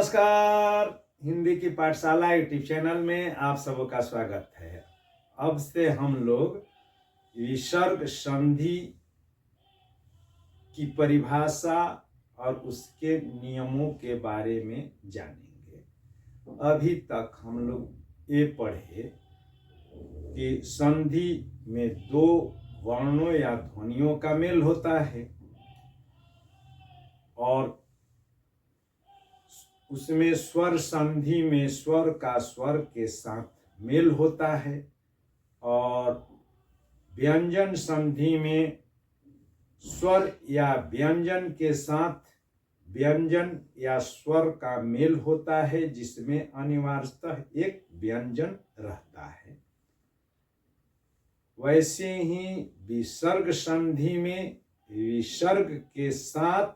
नमस्कार। हिंदी की पाठशाला यूट्यूब चैनल में आप सबका स्वागत है। अब से हम लोग विसर्ग संधि की परिभाषा और उसके नियमों के बारे में जानेंगे। अभी तक हम लोग ये पढ़े कि संधि में दो वर्णों या ध्वनियों का मेल होता है और उसमें स्वर संधि में स्वर का स्वर के साथ मेल होता है और व्यंजन संधि में स्वर या व्यंजन के साथ व्यंजन या स्वर का मेल होता है, जिसमें अनिवार्यतः एक व्यंजन रहता है। वैसे ही विसर्ग संधि में विसर्ग के साथ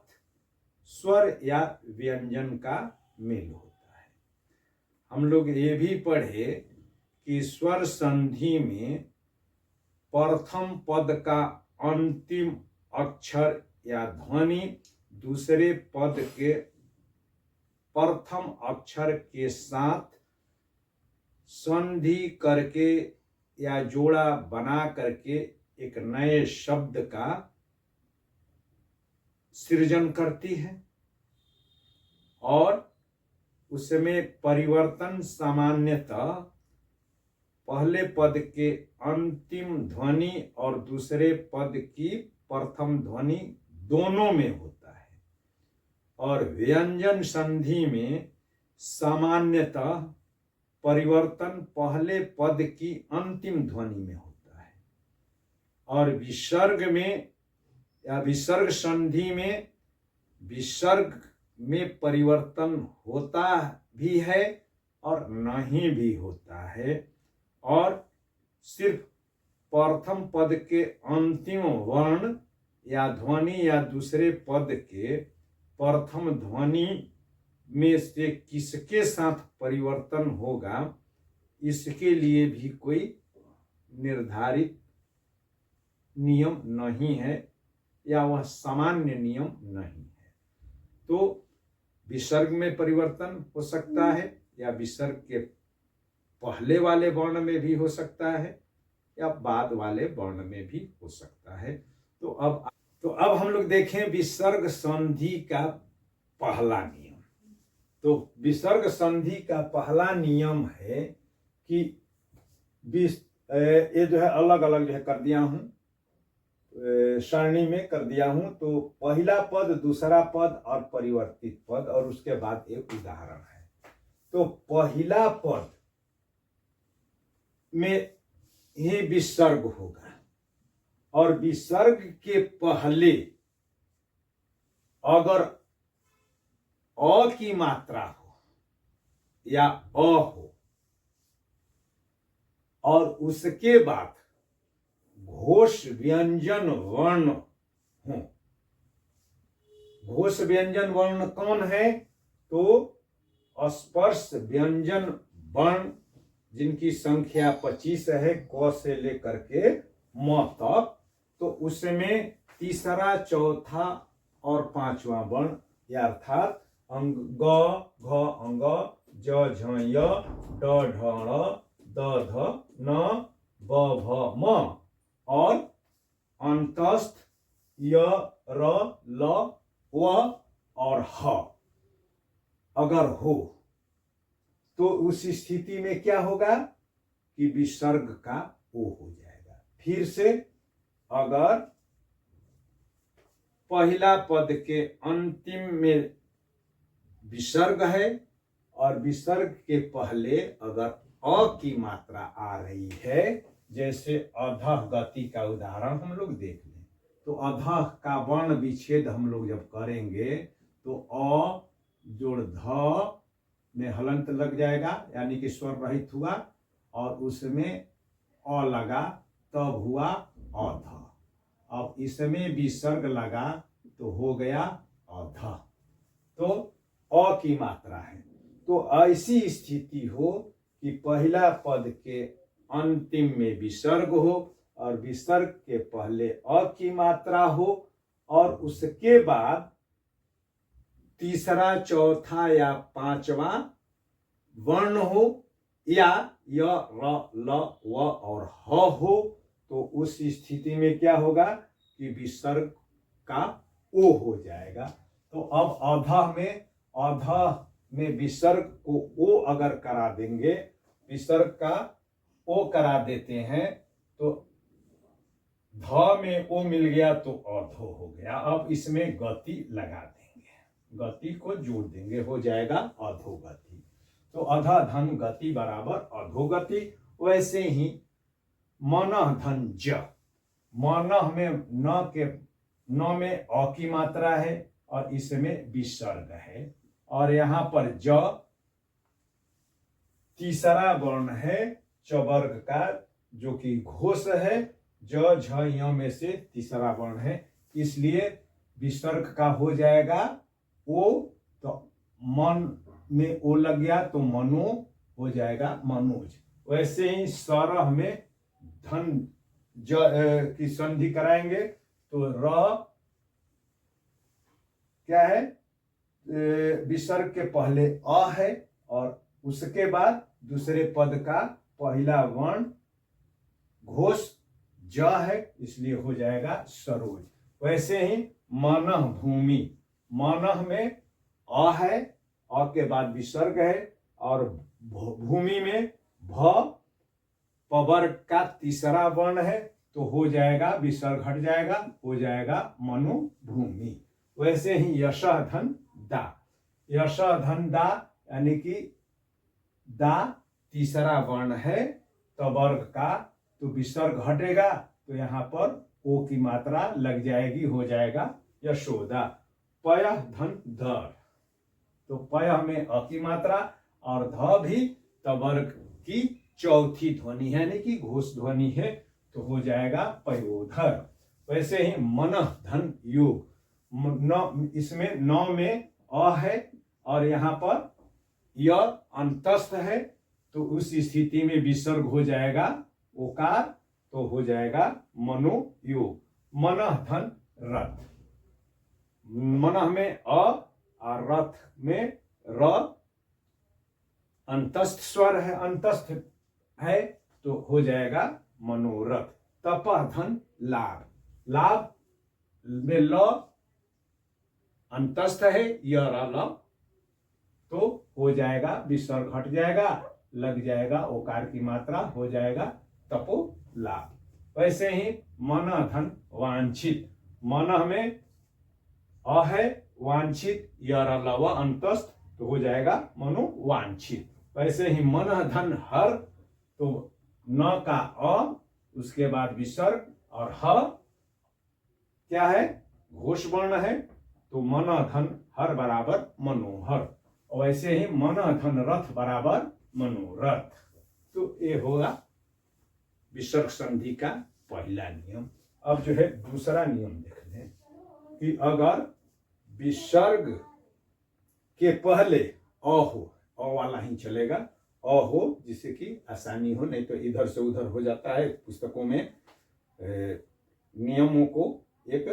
स्वर या व्यंजन का मेल होता है। हम लोग ये भी पढ़े कि स्वर संधि में प्रथम पद का अंतिम अक्षर या ध्वनि दूसरे पद के प्रथम अक्षर के साथ संधि करके या जोड़ा बना करके एक नए शब्द का सृजन करती है और उसमें परिवर्तन सामान्यतः पहले पद के अंतिम ध्वनि और दूसरे पद की प्रथम ध्वनि दोनों में होता है और व्यंजन संधि में सामान्यतः परिवर्तन पहले पद की अंतिम ध्वनि में होता है और विसर्ग में या विसर्ग संधि में विसर्ग में परिवर्तन होता भी है और नहीं भी होता है और सिर्फ प्रथम पद के अंतिम वर्ण या ध्वनि या दूसरे पद के प्रथम ध्वनि में से किसके साथ परिवर्तन होगा, इसके लिए भी कोई निर्धारित नियम नहीं है या वह सामान्य नियम नहीं है। तो विसर्ग में परिवर्तन हो सकता है या विसर्ग के पहले वाले वर्ण में भी हो सकता है या बाद वाले वर्ण में भी हो सकता है। तो अब हम लोग देखें विसर्ग संधि का पहला नियम। तो विसर्ग संधि का पहला नियम है कि ये जो है अलग अलग जो है कर दिया हूं, सरणी में कर दिया हूं। तो पहला पद, दूसरा पद और परिवर्तित पद और उसके बाद एक उदाहरण है। तो पहला पद में ही विसर्ग होगा और विसर्ग के पहले अगर अ की मात्रा हो या अ हो और उसके बाद घोष व्यंजन वर्ण हो। घोष व्यंजन वर्ण कौन है? तो स्पर्श व्यंजन वर्ण जिनकी संख्या 25 है, क से लेकर के म तक। तो उसमें तीसरा, चौथा और पांचवा वर्ण या अर्थात अंग ग, घ अंग, ज झ य, ड ढ ण, द ध न, ब भ म और अंतस्थ य र ल व और ह अगर हो तो उस स्थिति में क्या होगा कि विसर्ग का ओ हो जाएगा। फिर से अगर पहला पद के अंतिम में विसर्ग है और विसर्ग के पहले अगर अ की मात्रा आ रही है, जैसे अधः गति का उदाहरण हम लोग देख लें। तो अधः का वर्ण विच्छेद हम लोग जब करेंगे तो अ जोड़ ध में हलंत लग जाएगा, यानी कि स्वर रहित हुआ और उसमें अ लगा तब हुआ अध। अब इसमें विसर्ग लगा तो हो गया अध। तो अ की मात्रा है। तो ऐसी स्थिति हो कि पहला पद के अंतिम में विसर्ग हो और विसर्ग के पहले अ की मात्रा हो और उसके बाद तीसरा, चौथा या पांचवा वर्ण हो, या य, र, ल, व और ह हो, तो उस स्थिति में क्या होगा कि विसर्ग का ओ हो जाएगा। तो अब अध में विसर्ग को ओ अगर करा देंगे, विसर्ग का ओ करा देते हैं, तो ध में ओ मिल गया तो अधो हो गया। अब इसमें गति लगा देंगे, गति को जोड़ देंगे, हो जाएगा अधोगति। तो अध धन गति बराबर अधोगति। वैसे ही मनः धन ज, मनः में न में अ की मात्रा है और इसमें विसर्ग है, और यहां पर ज तीसरा वर्ण है च वर्ग का, जो कि घोष है। ज झ य में से तीसरा वर्ण है, इसलिए विसर्ग का हो जाएगा ओ। तो मन में ओ लग गया तो मनो हो जाएगा मनोज। वैसे ही सरह में धन की संधि कराएंगे तो र क्या है, विसर्ग के पहले अ है और उसके बाद दूसरे पद का पहला वर्ण घोष ज है, इसलिए हो जाएगा सरोज। वैसे ही मनः भूमि, मनः में अ है, अ के बाद विसर्ग है, और भूमि में भ पवर्ग का तीसरा वर्ण है, तो हो जाएगा विसर्ग हट जाएगा, हो जाएगा मनुभूमि। वैसे ही यशः धन दा, यशः धन दा यानी कि दा तीसरा वर्ण है तवर्ग का, तो विसर्ग हटेगा तो यहाँ पर ओ की मात्रा लग जाएगी, हो जाएगा यशोदा। पयः धन दर, तो पयः में अ की मात्रा और ध भी तवर्ग की चौथी ध्वनि है, यानी कि घोष ध्वनि है, तो हो जाएगा पयोधर। वैसे ही मनः धन योग, इसमें नौ में अ है और यहाँ पर य अंतस्थ है, तो उस स्थिति में विसर्ग हो जाएगा ओकार, तो हो जाएगा मनोयोग। मनः धन रथ, मनः में अ और रथ में र अंतस्थ स्वर है, अंतस्थ है, तो हो जाएगा मनोरथ। तपः धन लाभ, लाभ में ल अंतस्थ है य ल, तो हो जाएगा विसर्ग हट जाएगा, लग जाएगा ओकार की मात्रा, हो जाएगा तपो लाभ। वैसे ही मनः धन वांछित, मनः में अ है, वांछित य ल व अंतस्थ, तो हो जाएगा मनो वांछित। वैसे ही मनः धन हर, तो न का अ, उसके बाद विसर्ग, और ह क्या है, घोष वर्ण है, तो मनः धन हर बराबर मनोहर। वैसे ही मनः धन रथ बराबर मनोरथ। तो ये होगा विसर्ग संधि का पहला नियम। अब जो है दूसरा नियम देख लें कि अगर विसर्ग के पहले अ हो, अ वाला ही चलेगा, अ हो जिससे कि आसानी हो, नहीं तो इधर से उधर हो जाता है। पुस्तकों में नियमों को एक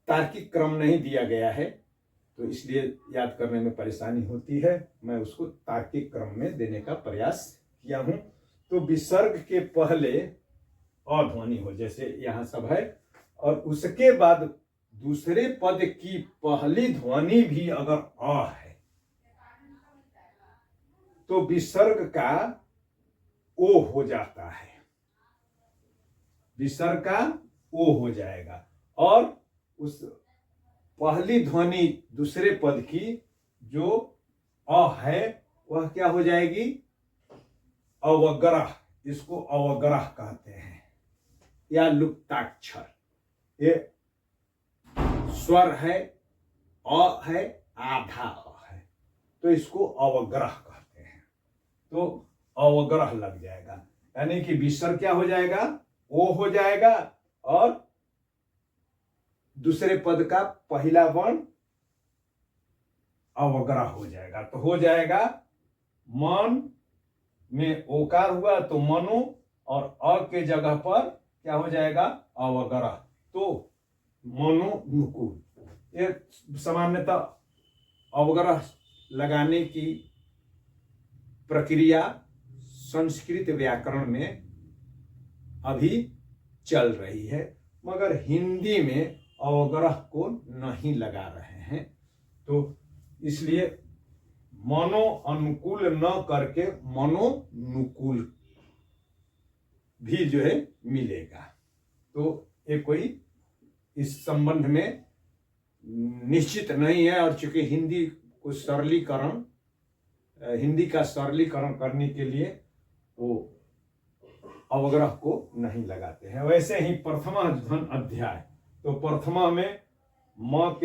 तार्किक क्रम नहीं दिया गया है, तो इसलिए याद करने में परेशानी होती है। मैं उसको तार्किक क्रम में देने का प्रयास किया हूं। तो विसर्ग के पहले अ ध्वनि हो, जैसे यहां सब है, और उसके बाद दूसरे पद की पहली ध्वनि भी अगर अ है, तो विसर्ग का ओ हो जाता है, विसर्ग का ओ हो जाएगा, और उस पहली ध्वनि दूसरे पद की जो अ है वह क्या हो जाएगी, अवग्रह, इसको अवग्रह कहते हैं, या लुप्ताक्षर। ये स्वर है, अ है, आधा अ है, तो इसको अवग्रह कहते हैं। तो अवग्रह लग जाएगा, यानी कि विसर्ग क्या हो जाएगा, ओ हो जाएगा, और दूसरे पद का पहला वर्ण अवग्रह हो जाएगा, तो हो जाएगा मन में ओकार हुआ तो मनो, और अ के जगह पर क्या हो जाएगा, अवग्रह, तो मनोनुकूल। ये सामान्यतः अवग्रह लगाने की प्रक्रिया संस्कृत व्याकरण में अभी चल रही है, मगर हिंदी में अवग्रह को नहीं लगा रहे हैं। तो इसलिए मनो अनुकूल न करके मनोनुकूल भी जो है मिलेगा। तो ये कोई इस संबंध में निश्चित नहीं है। और चूंकि हिंदी का सरलीकरण करने के लिए वो अवग्रह को नहीं लगाते हैं। वैसे ही प्रथमा धन अध्याय, तो प्रथमा में म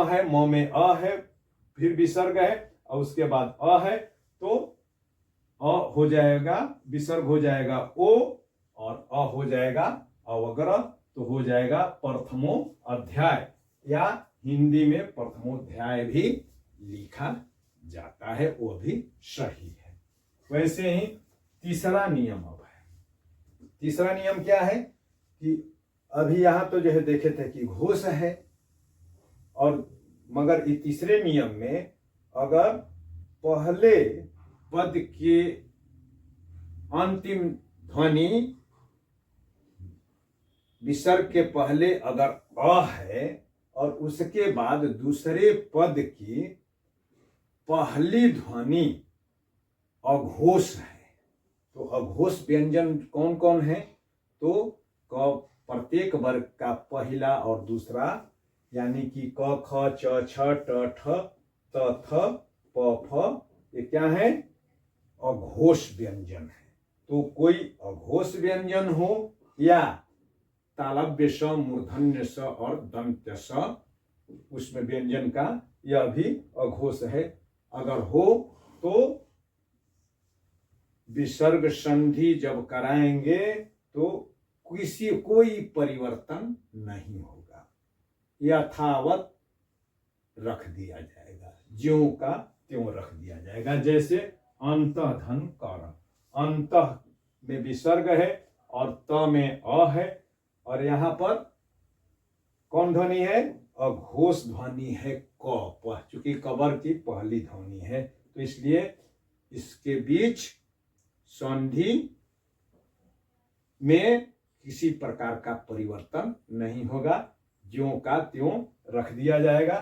है, म में अ है, फिर विसर्ग है और उसके बाद अ है, तो अ हो जाएगा, विसर्ग हो जाएगा ओ और अ हो जाएगा अवग्रह, तो हो जाएगा प्रथमो अध्याय, या हिंदी में प्रथमोध्याय भी लिखा जाता है, वो भी सही है। वैसे ही तीसरा नियम अब है। तीसरा नियम क्या है कि अभी यहां तो जो है देखे थे कि घोष है, और मगर इस तीसरे नियम में अगर पहले पद के अंतिम ध्वनि विसर्ग के पहले अगर अ है और उसके बाद दूसरे पद की पहली ध्वनि अघोष है, तो अघोष व्यंजन कौन कौन है? तो प्रत्येक वर्ग का पहला और दूसरा, यानी कि क ख च छ ट ठ त थ प फ, ये क्या है? अघोष व्यंजन है। तो कोई अघोष व्यंजन हो या तालव्य स, मूर्धन्य स और दंत्य स, उसमें व्यंजन का यह भी अघोष है, अगर हो तो विसर्ग संधि जब कराएंगे तो कोई परिवर्तन नहीं होगा, यथावत रख दिया जाएगा, ज्यों का त्यों रख दिया जाएगा। जैसे अंतः धन कर, अंतः में विसर्ग है और त में अ है, और यहां पर कौन ध्वनि है? अघोष ध्वनि है क, चूंकि कबर की पहली ध्वनि है, तो इसलिए इसके बीच संधि में किसी प्रकार का परिवर्तन नहीं होगा, ज्यों का त्यों रख दिया जाएगा,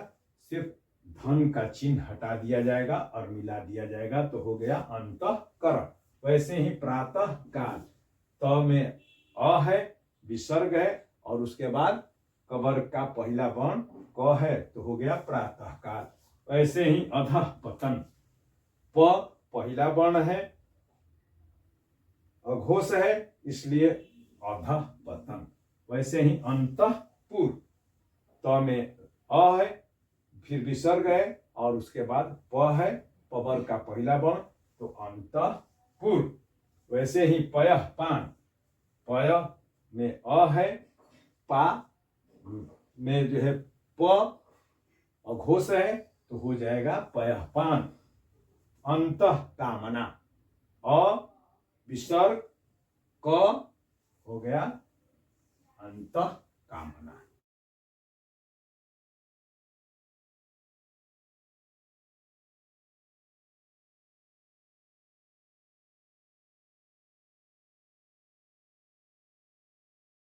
सिर्फ धन का चिन्ह हटा दिया जाएगा और मिला दिया जाएगा, तो हो गया अंतःकरण। वैसे ही प्रातः काल, त में अ है, विसर्ग है और उसके बाद कबर का पहला वर्ण क है, तो हो गया प्रातः काल। वैसे ही अधः पतन, प पहला वर्ण है, अघोष है, इसलिए अधः पतन। वैसे ही अंतःपुर, त में अ है, फिर विसर्ग है और उसके बाद प है, पबर का पहला वर्ण, तो अंतःपुर। वैसे ही पयः पान, पय में अ है, पा में जो है प अघोष है, तो हो जाएगा पयः पान। अंतः कामना, अ विसर्ग क, हो गया अंतः